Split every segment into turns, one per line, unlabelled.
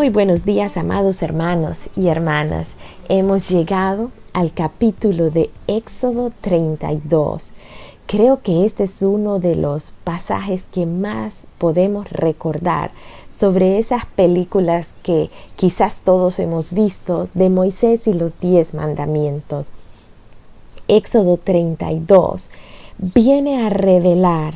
Muy buenos días, amados hermanos y hermanas. Hemos llegado al capítulo de Éxodo 32. Creo que este es uno de los pasajes que más podemos recordar sobre esas películas que quizás todos hemos visto de Moisés y los 10 mandamientos. Éxodo 32 viene a revelar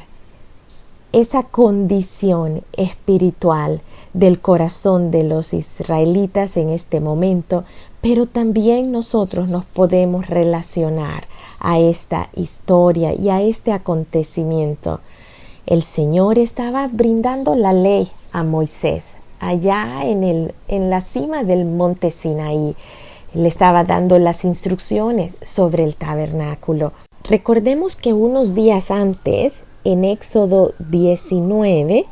esa condición espiritual del corazón de los israelitas en este momento, pero también nosotros nos podemos relacionar a esta historia y a este acontecimiento. El Señor estaba brindando la ley a Moisés allá en la cima del monte Sinaí. Le estaba dando las instrucciones sobre el tabernáculo. Recordemos que unos días antes, en Éxodo 19,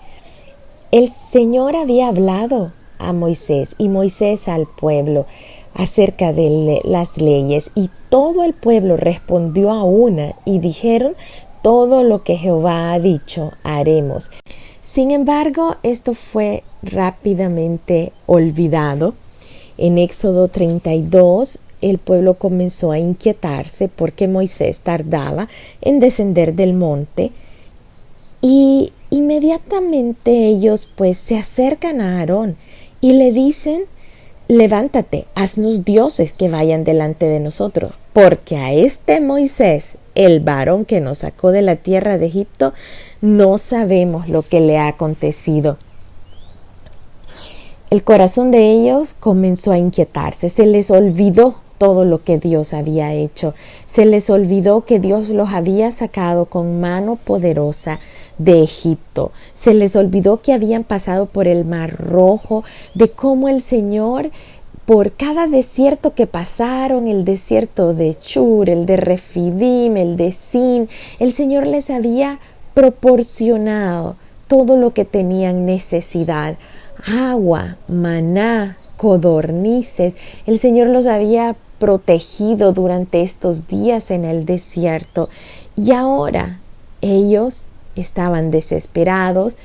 el Señor había hablado a Moisés y Moisés al pueblo acerca de las leyes, y todo el pueblo respondió a una y dijeron: todo lo que Jehová ha dicho haremos. Sin embargo, esto fue rápidamente olvidado. En Éxodo 32, el pueblo comenzó a inquietarse porque Moisés tardaba en descender del monte. Y inmediatamente ellos se acercan a Aarón y le dicen: levántate, haznos dioses que vayan delante de nosotros, porque a este Moisés, el varón que nos sacó de la tierra de Egipto, no sabemos lo que le ha acontecido. El corazón de ellos comenzó a inquietarse, se les olvidó todo lo que Dios había hecho, se les olvidó que Dios los había sacado con mano poderosa de Egipto, se les olvidó que habían pasado por el Mar Rojo, de cómo el Señor, por cada desierto que pasaron, el desierto de Shur, el de Refidim, el de Sin, el Señor les había proporcionado todo lo que tenían necesidad: agua, maná, codornices. El Señor los había protegido durante estos días en el desierto, y ahora ellos estaban desesperados,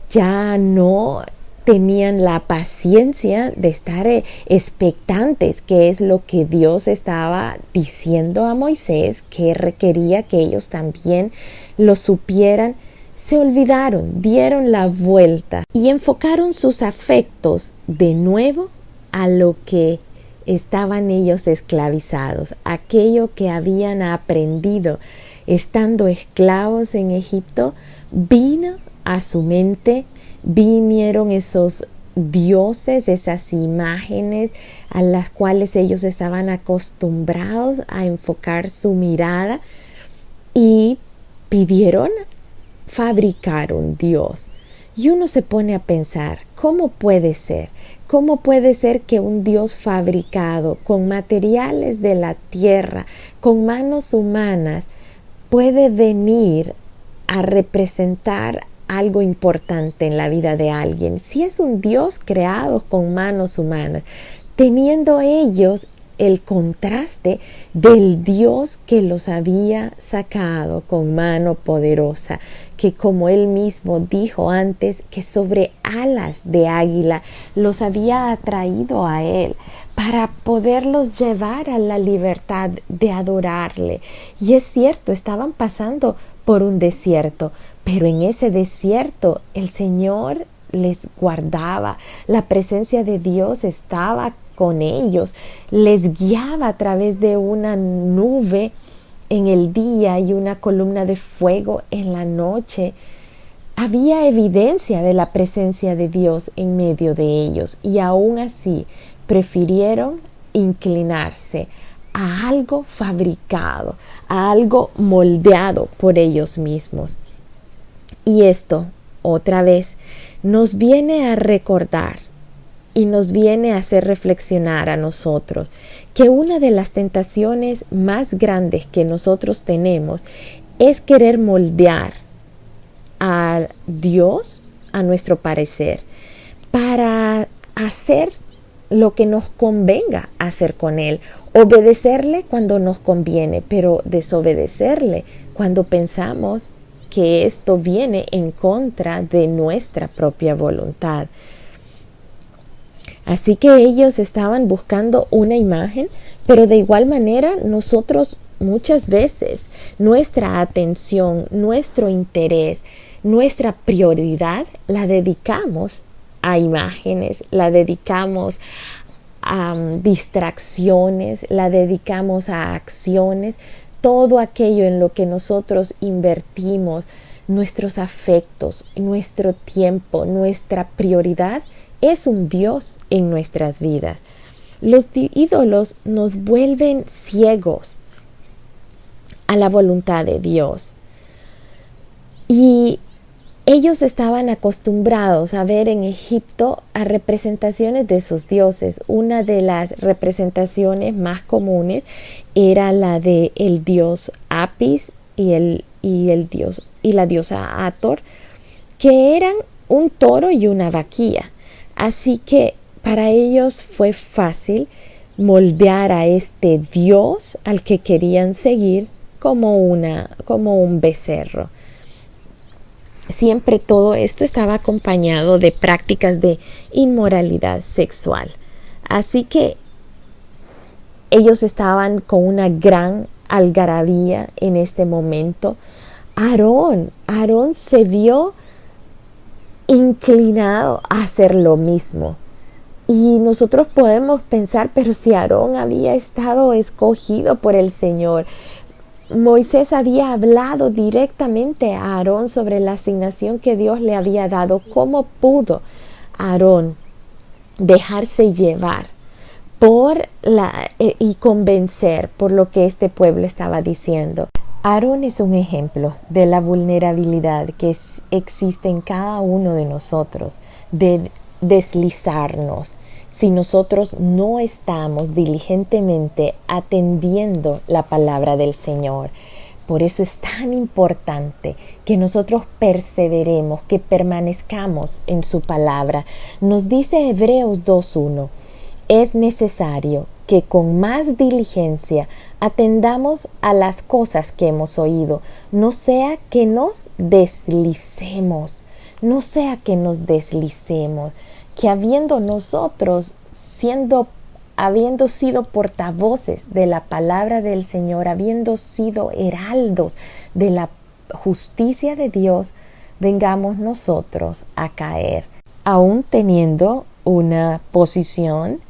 ya no tenían la paciencia de estar expectantes, que es lo que Dios estaba diciendo a Moisés, que requería que ellos también lo supieran. Se olvidaron, dieron la vuelta y enfocaron sus afectos de nuevo a lo que estaban ellos esclavizados, aquello que habían aprendido estando esclavos en Egipto. Vino a su mente, vinieron esos dioses, esas imágenes a las cuales ellos estaban acostumbrados a enfocar su mirada, y pidieron fabricar un Dios. Y uno se pone a pensar: ¿cómo puede ser? ¿Cómo puede ser que un Dios fabricado con materiales de la tierra, con manos humanas, puede venir a representar algo importante en la vida de alguien? Si es un Dios creado con manos humanas, teniendo ellos el contraste del Dios que los había sacado con mano poderosa, que, como él mismo dijo antes, que sobre alas de águila los había atraído a él para poderlos llevar a la libertad de adorarle. Y es cierto, estaban pasando por un desierto, pero en ese desierto el Señor les guardaba, la presencia de Dios estaba con ellos, les guiaba a través de una nube en el día y una columna de fuego en la noche. Había evidencia de la presencia de Dios en medio de ellos, y aún así prefirieron inclinarse a algo fabricado, a algo moldeado por ellos mismos. Y esto, otra vez, nos viene a recordar y nos viene a hacer reflexionar a nosotros que una de las tentaciones más grandes que nosotros tenemos es querer moldear a Dios a nuestro parecer, para hacer lo que nos convenga hacer con Él, obedecerle cuando nos conviene, pero desobedecerle cuando pensamos que esto viene en contra de nuestra propia voluntad. Así que ellos estaban buscando una imagen, pero de igual manera nosotros muchas veces nuestra atención, nuestro interés, nuestra prioridad la dedicamos a imágenes, la dedicamos a distracciones, la dedicamos a acciones, todo aquello en lo que nosotros invertimos nuestros afectos, nuestro tiempo, nuestra prioridad es un Dios en nuestras vidas. Los ídolos nos vuelven ciegos a la voluntad de Dios. Y ellos estaban acostumbrados a ver en Egipto a representaciones de sus dioses. Una de las representaciones más comunes era la de el dios Apis y la diosa Hathor, que eran un toro y una vaquilla. Así que para ellos fue fácil moldear a este dios al que querían seguir como un becerro. Siempre todo esto estaba acompañado de prácticas de inmoralidad sexual. Así que ellos estaban con una gran algarabía en este momento. Aarón se vio inclinado a hacer lo mismo. Y nosotros podemos pensar, pero si Aarón había estado escogido por el Señor, Moisés había hablado directamente a Aarón sobre la asignación que Dios le había dado. ¿Cómo pudo Aarón dejarse llevar y convencer por lo que este pueblo estaba diciendo? Aarón es un ejemplo de la vulnerabilidad que existe en cada uno de nosotros, de deslizarnos si nosotros no estamos diligentemente atendiendo la palabra del Señor. Por eso es tan importante que nosotros perseveremos, que permanezcamos en su palabra. Nos dice Hebreos 2:1, es necesario que con más diligencia atendamos a las cosas que hemos oído, no sea que nos deslicemos, que habiendo nosotros habiendo sido portavoces de la palabra del Señor, habiendo sido heraldos de la justicia de Dios, vengamos nosotros a caer, aún teniendo una posición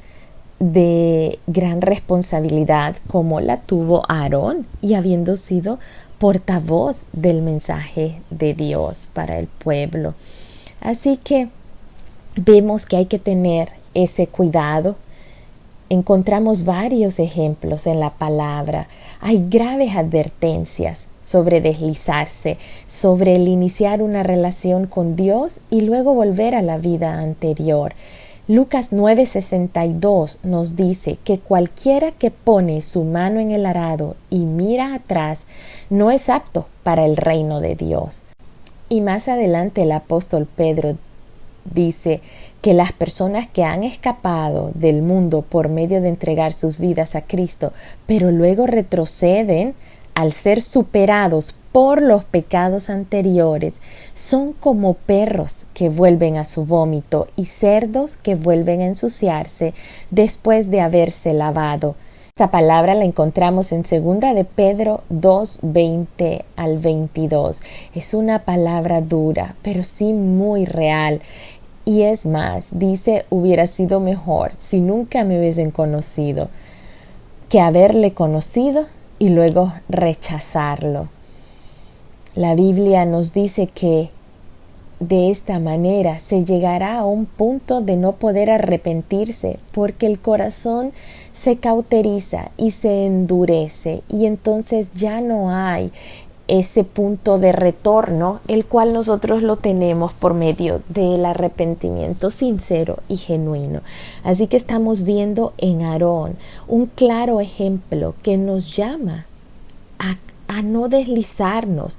de gran responsabilidad como la tuvo Aarón y habiendo sido portavoz del mensaje de Dios para el pueblo. Así que vemos que hay que tener ese cuidado. Encontramos varios ejemplos en la palabra. Hay graves advertencias sobre deslizarse, sobre el iniciar una relación con Dios y luego volver a la vida anterior. Lucas 9:62 nos dice que cualquiera que pone su mano en el arado y mira atrás no es apto para el reino de Dios. Y más adelante el apóstol Pedro dice que las personas que han escapado del mundo por medio de entregar sus vidas a Cristo, pero luego retroceden al ser superados por los pecados anteriores, son como perros que vuelven a su vómito y cerdos que vuelven a ensuciarse después de haberse lavado. Esta palabra la encontramos en 2 de Pedro 2:20 al 22. Es una palabra dura, pero sí muy real. Y es más, dice, hubiera sido mejor si nunca me hubiesen conocido que haberle conocido y luego rechazarlo. La Biblia nos dice que de esta manera se llegará a un punto de no poder arrepentirse porque el corazón se cauteriza y se endurece y entonces ya no hay ese punto de retorno, el cual nosotros lo tenemos por medio del arrepentimiento sincero y genuino. Así que estamos viendo en Aarón un claro ejemplo que nos llama a no deslizarnos,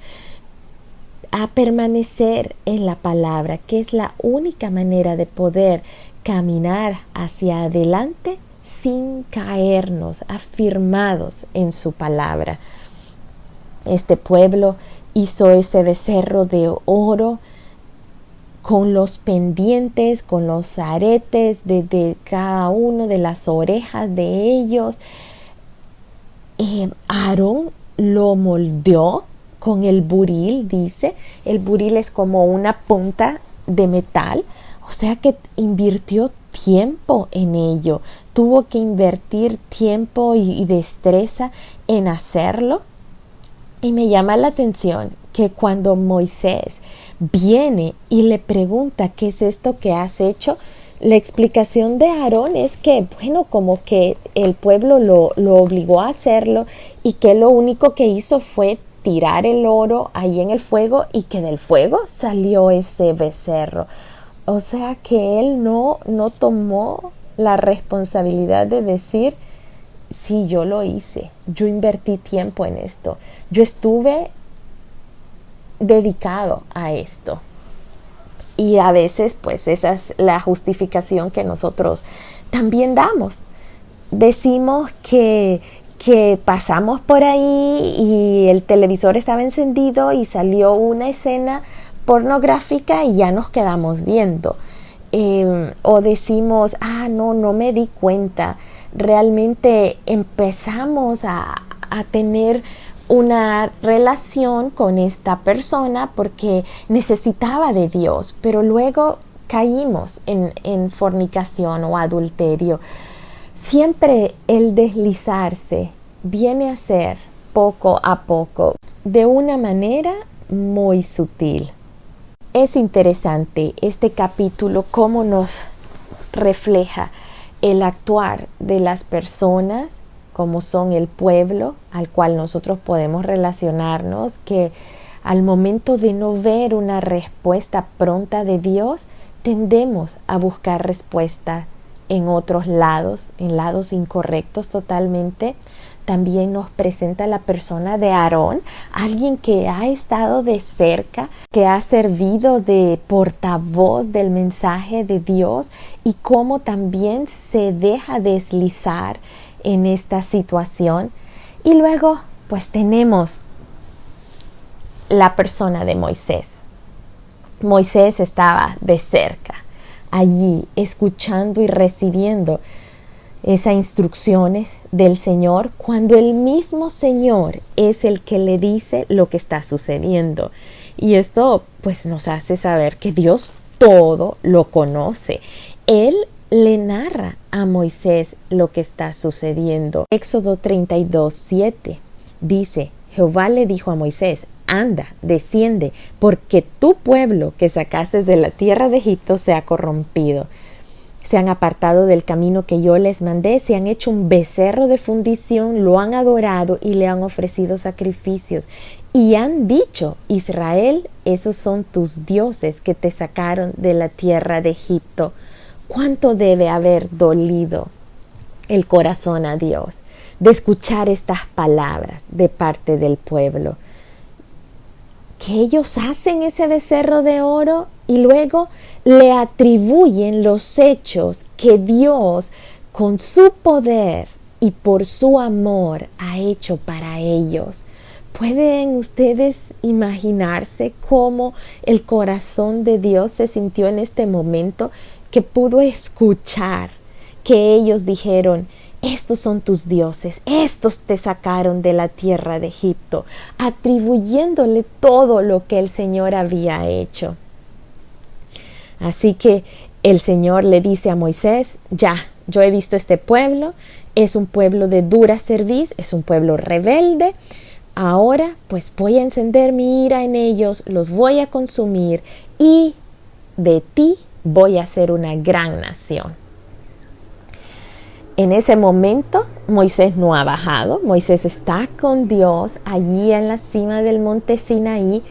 a permanecer en la palabra, que es la única manera de poder caminar hacia adelante sin caernos, afirmados en su palabra. Este pueblo hizo ese becerro de oro con los pendientes, con los aretes de cada uno de las orejas de ellos. Aarón lo moldeó con el buril, dice. El buril es como una punta de metal, o sea que invirtió tiempo en ello, tuvo que invertir tiempo y destreza en hacerlo. Y me llama la atención que cuando Moisés viene y le pregunta ¿qué es esto que has hecho?, la explicación de Aarón es que, bueno, como que el pueblo lo obligó a hacerlo y que lo único que hizo fue tirar el oro ahí en el fuego y que del fuego salió ese becerro. O sea que él no tomó la responsabilidad de decir, sí, yo lo hice, yo invertí tiempo en esto, yo estuve dedicado a esto. Y a veces pues esa es la justificación que nosotros también damos. Decimos que pasamos por ahí y el televisor estaba encendido y salió una escena pornográfica y ya nos quedamos viendo. O decimos, no me di cuenta. Realmente empezamos a tener una relación con esta persona porque necesitaba de Dios, pero luego caímos en fornicación o adulterio. Siempre el deslizarse viene a ser poco a poco, de una manera muy sutil. Es interesante este capítulo, cómo nos refleja el actuar de las personas, como son el pueblo al cual nosotros podemos relacionarnos, que al momento de no ver una respuesta pronta de Dios, tendemos a buscar respuesta en otros lados, en lados incorrectos totalmente. También nos presenta la persona de Aarón, alguien que ha estado de cerca, que ha servido de portavoz del mensaje de Dios y cómo también se deja deslizar en esta situación. Y luego pues tenemos la persona de Moisés. Moisés estaba de cerca, allí escuchando y recibiendo esas instrucciones del Señor, cuando el mismo Señor es el que le dice lo que está sucediendo. Y esto pues nos hace saber que Dios todo lo conoce. Él le narra a Moisés lo que está sucediendo. Éxodo 32:7 dice, Jehová le dijo a Moisés, anda, desciende, porque tu pueblo que sacaste de la tierra de Egipto se ha corrompido. Se han apartado del camino que yo les mandé, se han hecho un becerro de fundición, lo han adorado y le han ofrecido sacrificios. Y han dicho, Israel, esos son tus dioses que te sacaron de la tierra de Egipto. ¿Cuánto debe haber dolido el corazón a Dios de escuchar estas palabras de parte del pueblo? Que ellos hacen ese becerro de oro y luego le atribuyen los hechos que Dios, con su poder y por su amor, ha hecho para ellos. ¿Pueden ustedes imaginarse cómo el corazón de Dios se sintió en este momento, que pudo escuchar que ellos dijeron, estos son tus dioses, estos te sacaron de la tierra de Egipto, atribuyéndole todo lo que el Señor había hecho? Así que el Señor le dice a Moisés, ya, yo he visto este pueblo, es un pueblo de dura cerviz, es un pueblo rebelde. Ahora pues voy a encender mi ira en ellos, los voy a consumir y de ti voy a ser una gran nación. En ese momento Moisés no ha bajado, Moisés está con Dios allí en la cima del monte Sinaí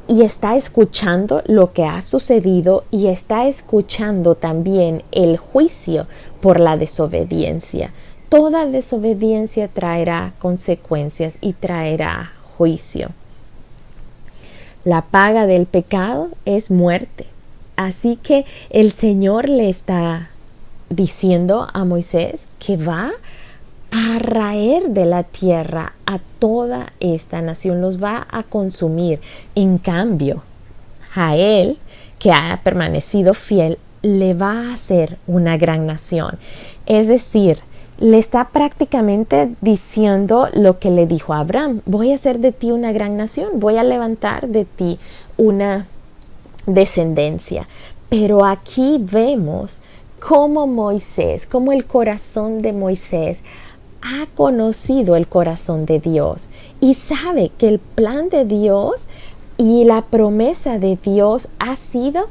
y está escuchando lo que ha sucedido y está escuchando también el juicio por la desobediencia. Toda desobediencia traerá consecuencias y traerá juicio. La paga del pecado es muerte. Así que el Señor le está diciendo a Moisés que va a raer de la tierra a toda esta nación, los va a consumir. En cambio, Jael, que ha permanecido fiel, le va a hacer una gran nación. Es decir, le está prácticamente diciendo lo que le dijo a Abraham: voy a hacer de ti una gran nación, voy a levantar de ti una descendencia. Pero aquí vemos cómo Moisés, cómo el corazón de Moisés ha conocido el corazón de Dios y sabe que el plan de Dios y la promesa de Dios ha sido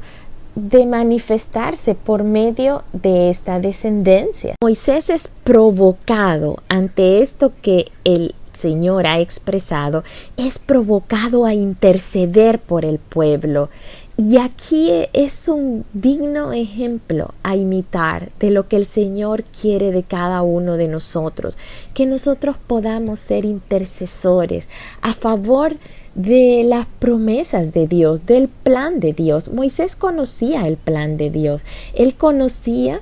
de manifestarse por medio de esta descendencia. Moisés es provocado ante esto que el Señor ha expresado, es provocado a interceder por el pueblo. Y aquí es un digno ejemplo a imitar de lo que el Señor quiere de cada uno de nosotros, que nosotros podamos ser intercesores a favor de las promesas de Dios, del plan de Dios. Moisés conocía el plan de Dios, él conocía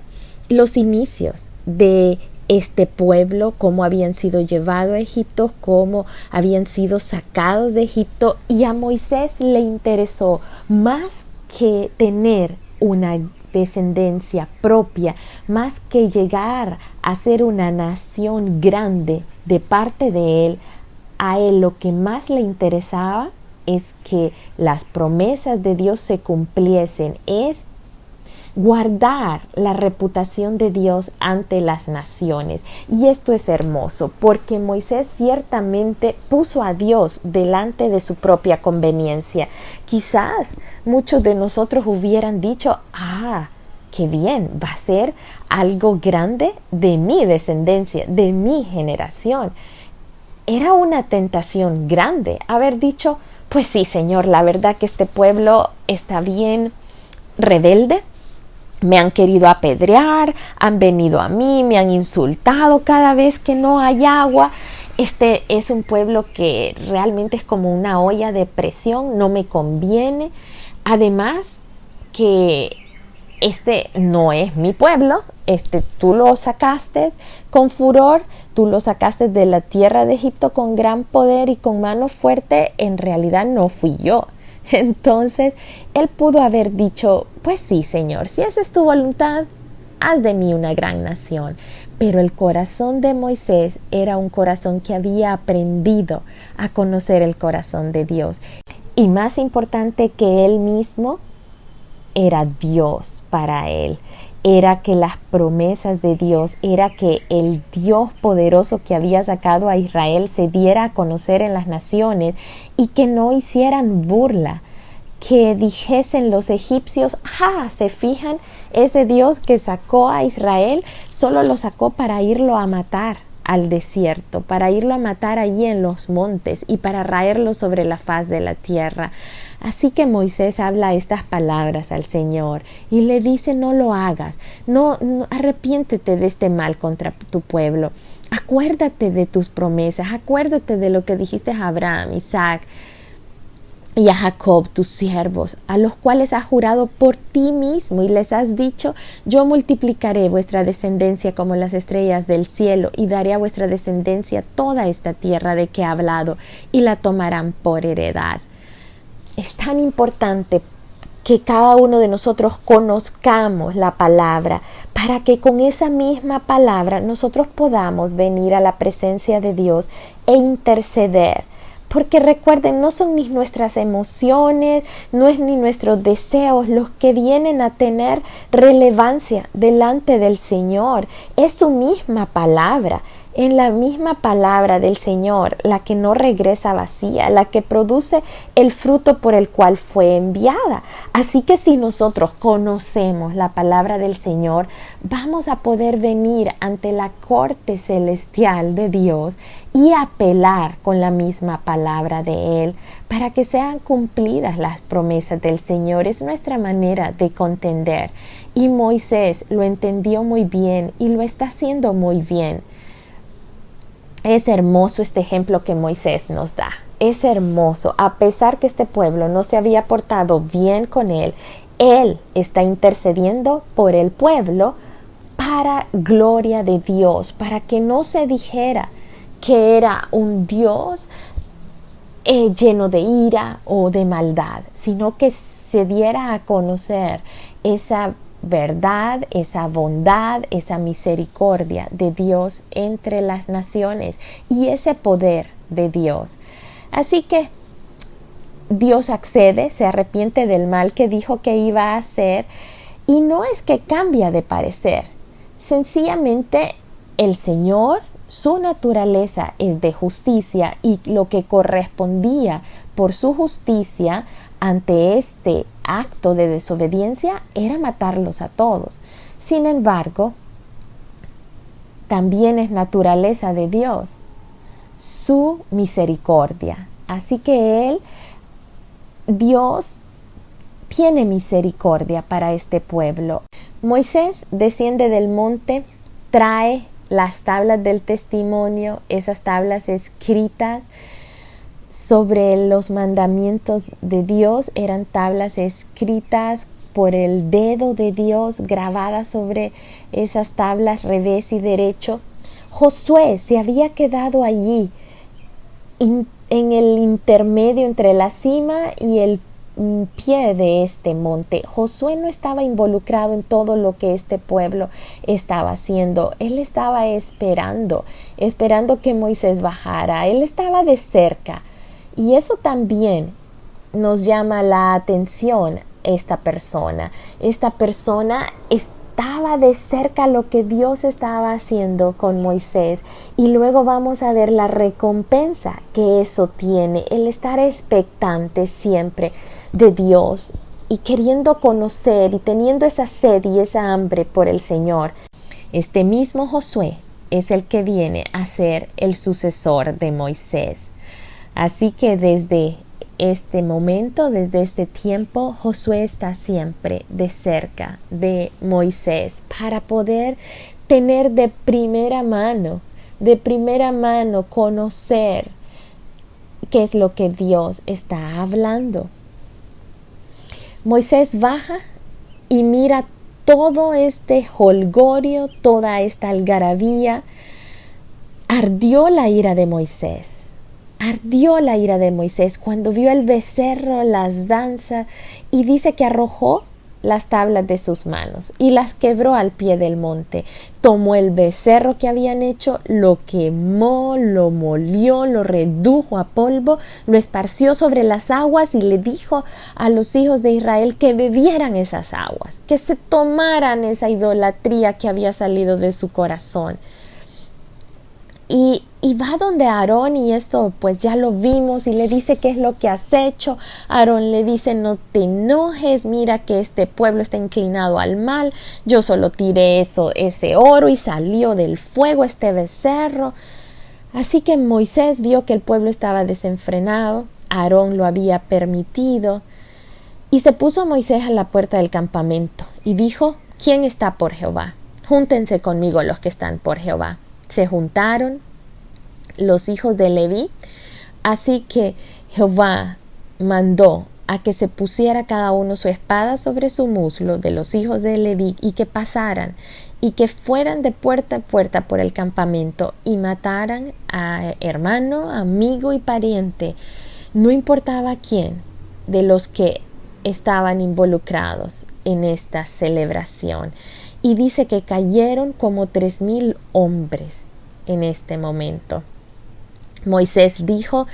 los inicios de este pueblo, cómo habían sido llevados a Egipto, cómo habían sido sacados de Egipto, y a Moisés le interesó más que tener una descendencia propia, más que llegar a ser una nación grande de parte de él. A él lo que más le interesaba es que las promesas de Dios se cumpliesen, es guardar la reputación de Dios ante las naciones. Y esto es hermoso porque Moisés ciertamente puso a Dios delante de su propia conveniencia. Quizás muchos de nosotros hubieran dicho: qué bien, va a ser algo grande de mi descendencia, de mi generación. Era una tentación grande haber dicho: pues sí, Señor, la verdad que este pueblo está bien rebelde. Me han querido apedrear, han venido a mí, me han insultado cada vez que no hay agua. Este es un pueblo que realmente es como una olla de presión, no me conviene. Además que este no es mi pueblo, tú lo sacaste con furor, tú lo sacaste de la tierra de Egipto con gran poder y con mano fuerte, en realidad no fui yo. Entonces, él pudo haber dicho: pues sí, Señor, si esa es tu voluntad, haz de mí una gran nación. Pero el corazón de Moisés era un corazón que había aprendido a conocer el corazón de Dios. Y más importante que él mismo, era Dios para él. Era que las promesas de Dios, era que el Dios poderoso que había sacado a Israel se diera a conocer en las naciones y que no hicieran burla, que dijesen los egipcios: se fijan, ese Dios que sacó a Israel solo lo sacó para irlo a matar al desierto, para irlo a matar allí en los montes y para raerlo sobre la faz de la tierra. Así que Moisés habla estas palabras al Señor y le dice: no lo hagas, no arrepiéntete de este mal contra tu pueblo, acuérdate de tus promesas, acuérdate de lo que dijiste a Abraham, Isaac y a Jacob, tus siervos, a los cuales has jurado por ti mismo y les has dicho: yo multiplicaré vuestra descendencia como las estrellas del cielo y daré a vuestra descendencia toda esta tierra de que he hablado y la tomarán por heredad. Es tan importante que cada uno de nosotros conozcamos la palabra para que con esa misma palabra nosotros podamos venir a la presencia de Dios e interceder. Porque recuerden, no son ni nuestras emociones, no es ni nuestros deseos los que vienen a tener relevancia delante del Señor. Es su misma palabra. En la misma palabra del Señor, la que no regresa vacía, la que produce el fruto por el cual fue enviada. Así que si nosotros conocemos la palabra del Señor, vamos a poder venir ante la corte celestial de Dios y apelar con la misma palabra de Él para que sean cumplidas las promesas del Señor. Es nuestra manera de contender. Y Moisés lo entendió muy bien y lo está haciendo muy bien. Es hermoso este ejemplo que Moisés nos da. Es hermoso. A pesar que este pueblo no se había portado bien con él está intercediendo por el pueblo para gloria de Dios, para que no se dijera que era un Dios lleno de ira o de maldad, sino que se diera a conocer esa verdad, esa bondad, esa misericordia de Dios entre las naciones y ese poder de Dios. Así que Dios accede, se arrepiente del mal que dijo que iba a hacer y no es que cambia de parecer. Sencillamente el Señor, su naturaleza es de justicia y lo que correspondía por su justicia ante este acto de desobediencia era matarlos a todos. Sin embargo, también es naturaleza de Dios su misericordia. Así que Dios tiene misericordia para este pueblo. Moisés desciende del monte, trae las tablas del testimonio, esas tablas escritas sobre los mandamientos de Dios, eran tablas escritas por el dedo de Dios, grabadas sobre esas tablas revés y derecho. Josué se había quedado allí en el intermedio entre la cima y el pie de este monte. Josué no estaba involucrado en todo lo que este pueblo estaba haciendo. Él estaba esperando que Moisés bajara. Él estaba de cerca. Y eso también nos llama la atención esta persona. Esta persona estaba de cerca lo que Dios estaba haciendo con Moisés y luego vamos a ver la recompensa que eso tiene, el estar expectante siempre de Dios y queriendo conocer y teniendo esa sed y esa hambre por el Señor. Este mismo Josué es el que viene a ser el sucesor de Moisés. Así que desde este momento, desde este tiempo, Josué está siempre de cerca de Moisés para poder tener de primera mano conocer qué es lo que Dios está hablando. Moisés baja y mira todo este jolgorio, toda esta algarabía. Ardió la ira de Moisés. Ardió la ira de Moisés cuando vio el becerro, las danzas, y dice que arrojó las tablas de sus manos y las quebró al pie del monte. Tomó el becerro que habían hecho, lo quemó, lo molió, lo redujo a polvo, lo esparció sobre las aguas y le dijo a los hijos de Israel que bebieran esas aguas, que se tomaran esa idolatría que había salido de su corazón. Y va donde Aarón, y esto pues ya lo vimos, y le dice qué es lo que has hecho. Aarón le dice: no te enojes, mira que este pueblo está inclinado al mal, yo solo tiré ese oro y salió del fuego este becerro. Así que Moisés vio que el pueblo estaba desenfrenado, Aarón lo había permitido, y se puso Moisés a la puerta del campamento y dijo: ¿quién está por Jehová? Júntense conmigo los que están por Jehová. Se juntaron los hijos de Leví, así que Jehová mandó a que se pusiera cada uno su espada sobre su muslo de los hijos de Leví y que pasaran y que fueran de puerta a puerta por el campamento y mataran a hermano, amigo y pariente, no importaba quién de los que estaban involucrados en esta celebración. Y dice que cayeron como 3,000 hombres en este momento. Moisés dijo: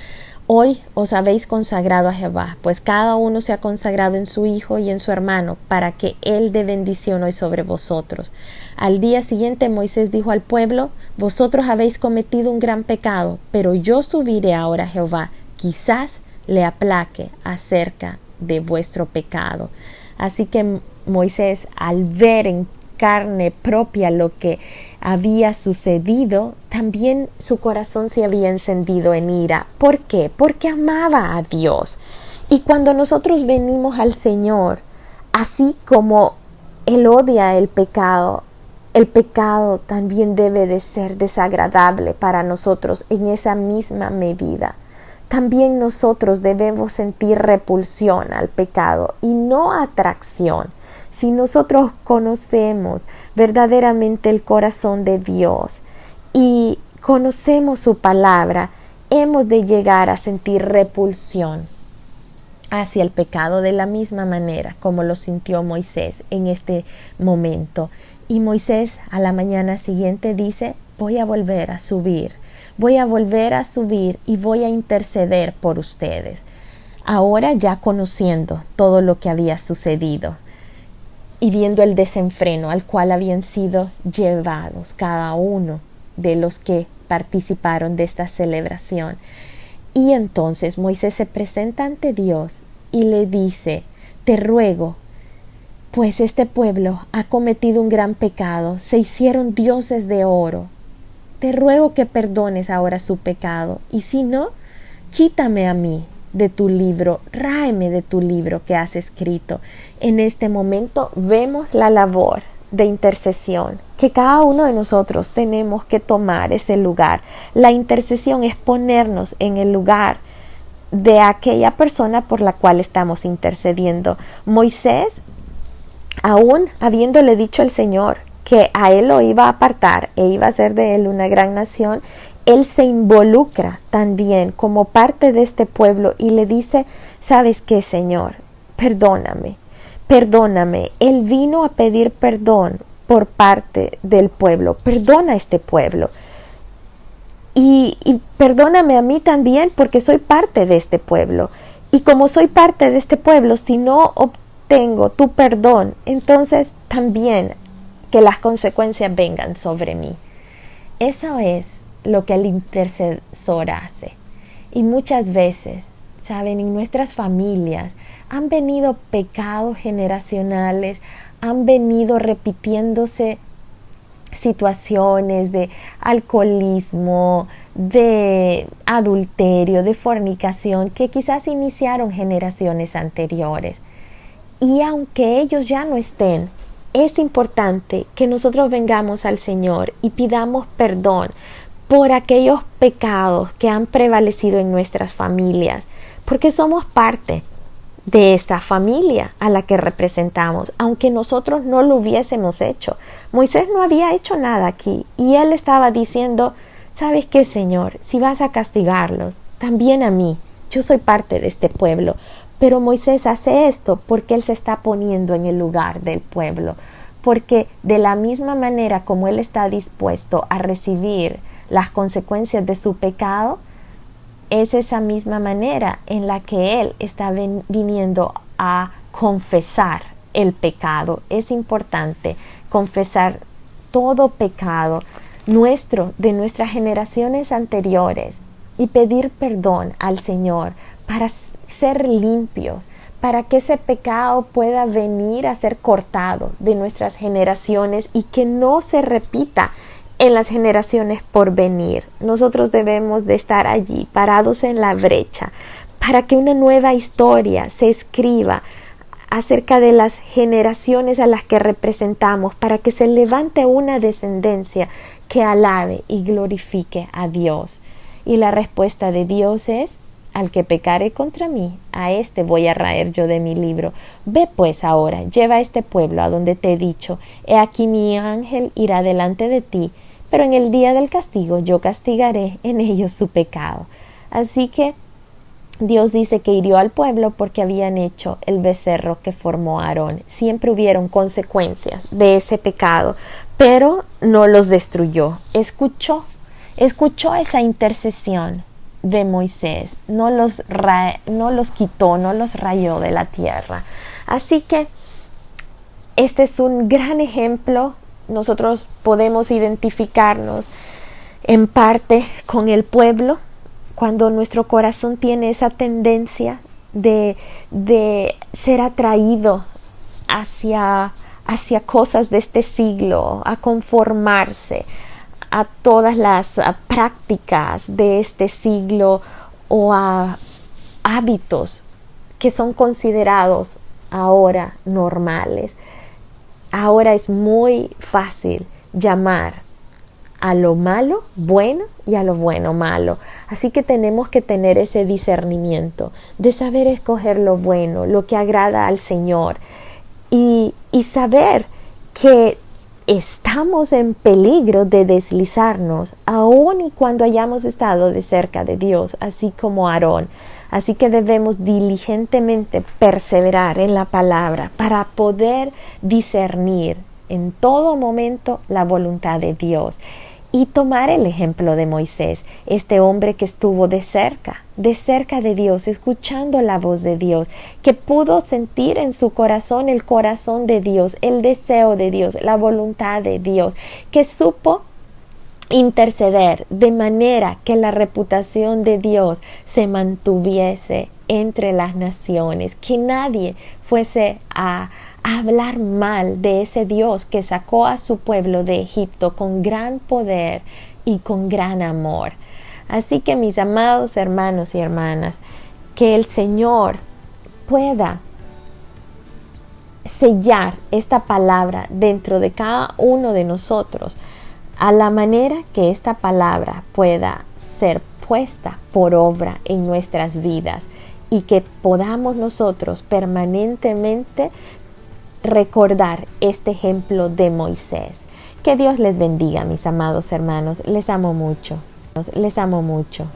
hoy os habéis consagrado a Jehová, pues cada uno se ha consagrado en su hijo y en su hermano, para que él dé bendición hoy sobre vosotros. Al día siguiente Moisés dijo al pueblo: vosotros habéis cometido un gran pecado, pero yo subiré ahora a Jehová, quizás le aplaque acerca de vuestro pecado. Así que Moisés, al ver en carne propia lo que había sucedido, también su corazón se había encendido en ira. ¿Por qué? Porque amaba a Dios. Y cuando nosotros venimos al Señor, así como Él odia el pecado también debe de ser desagradable para nosotros en esa misma medida. También nosotros debemos sentir repulsión al pecado y no atracción. Si nosotros conocemos verdaderamente el corazón de Dios y conocemos su palabra, hemos de llegar a sentir repulsión hacia el pecado de la misma manera como lo sintió Moisés en este momento. Y Moisés a la mañana siguiente dice: voy a volver a subir y voy a interceder por ustedes. Ahora ya conociendo todo lo que había sucedido y viendo el desenfreno al cual habían sido llevados cada uno de los que participaron de esta celebración. Y entonces Moisés se presenta ante Dios y le dice: te ruego, pues este pueblo ha cometido un gran pecado, se hicieron dioses de oro. Te ruego que perdones ahora su pecado, y si no, quítame a mí de tu libro, ráeme de tu libro que has escrito. En este momento vemos la labor de intercesión, que cada uno de nosotros tenemos que tomar ese lugar. La intercesión es ponernos en el lugar de aquella persona por la cual estamos intercediendo. Moisés, aún habiéndole dicho al Señor que a él lo iba a apartar e iba a hacer de él una gran nación, él se involucra también como parte de este pueblo y le dice: ¿sabes qué, Señor? Perdóname. Él vino a pedir perdón por parte del pueblo. Perdona a este pueblo. Y perdóname a mí también, porque soy parte de este pueblo. Y como soy parte de este pueblo, si no obtengo tu perdón, entonces también que las consecuencias vengan sobre mí. Eso es lo que el intercesor hace. Y muchas veces, saben, en nuestras familias han venido pecados generacionales, han venido repitiéndose situaciones de alcoholismo, de adulterio, de fornicación, que quizás iniciaron generaciones anteriores. Y aunque ellos ya no estén, es importante que nosotros vengamos al Señor y pidamos perdón por aquellos pecados que han prevalecido en nuestras familias, porque somos parte de esta familia a la que representamos, aunque nosotros no lo hubiésemos hecho. Moisés no había hecho nada aquí y él estaba diciendo: ¿sabes qué, Señor? Si vas a castigarlos, también a mí, yo soy parte de este pueblo. Pero Moisés hace esto porque él se está poniendo en el lugar del pueblo, porque de la misma manera como él está dispuesto a recibir las consecuencias de su pecado, es esa misma manera en la que él está viniendo a confesar el pecado. Es importante confesar todo pecado nuestro, de nuestras generaciones anteriores, y pedir perdón al Señor para ser limpios, para que ese pecado pueda venir a ser cortado de nuestras generaciones y que no se repita en las generaciones por venir. Nosotros debemos de estar allí, parados en la brecha, para que una nueva historia se escriba acerca de las generaciones a las que representamos, para que se levante una descendencia que alabe y glorifique a Dios. Y la respuesta de Dios es: al que pecare contra mí, a este voy a raer yo de mi libro. Ve pues ahora, lleva a este pueblo a donde te he dicho. He aquí mi ángel irá delante de ti, pero en el día del castigo yo castigaré en ellos su pecado. Así que Dios dice que hirió al pueblo porque habían hecho el becerro que formó Aarón. Siempre hubieron consecuencias de ese pecado, pero no los destruyó. Escuchó esa intercesión de Moisés, no los quitó, no los rayó de la tierra. Así que este es un gran ejemplo. Nosotros podemos identificarnos en parte con el pueblo cuando nuestro corazón tiene esa tendencia de ser atraído hacia cosas de este siglo, a conformarse a todas las prácticas de este siglo o a hábitos que son considerados ahora normales. Ahora es muy fácil llamar a lo malo bueno y a lo bueno malo. Así que tenemos que tener ese discernimiento de saber escoger lo bueno, lo que agrada al Señor, y saber que estamos en peligro de deslizarnos aun y cuando hayamos estado de cerca de Dios, así como Aarón. Así que debemos diligentemente perseverar en la palabra para poder discernir en todo momento la voluntad de Dios. Y tomar el ejemplo de Moisés, este hombre que estuvo de cerca de Dios, escuchando la voz de Dios, que pudo sentir en su corazón el corazón de Dios, el deseo de Dios, la voluntad de Dios, que supo interceder de manera que la reputación de Dios se mantuviese entre las naciones, que nadie fuese a hablar mal de ese Dios que sacó a su pueblo de Egipto con gran poder y con gran amor. Así que, mis amados hermanos y hermanas, que el Señor pueda sellar esta palabra dentro de cada uno de nosotros, a la manera que esta palabra pueda ser puesta por obra en nuestras vidas y que podamos nosotros permanentemente recordar este ejemplo de Moisés. Que Dios les bendiga, mis amados hermanos. Les amo mucho. Les amo mucho.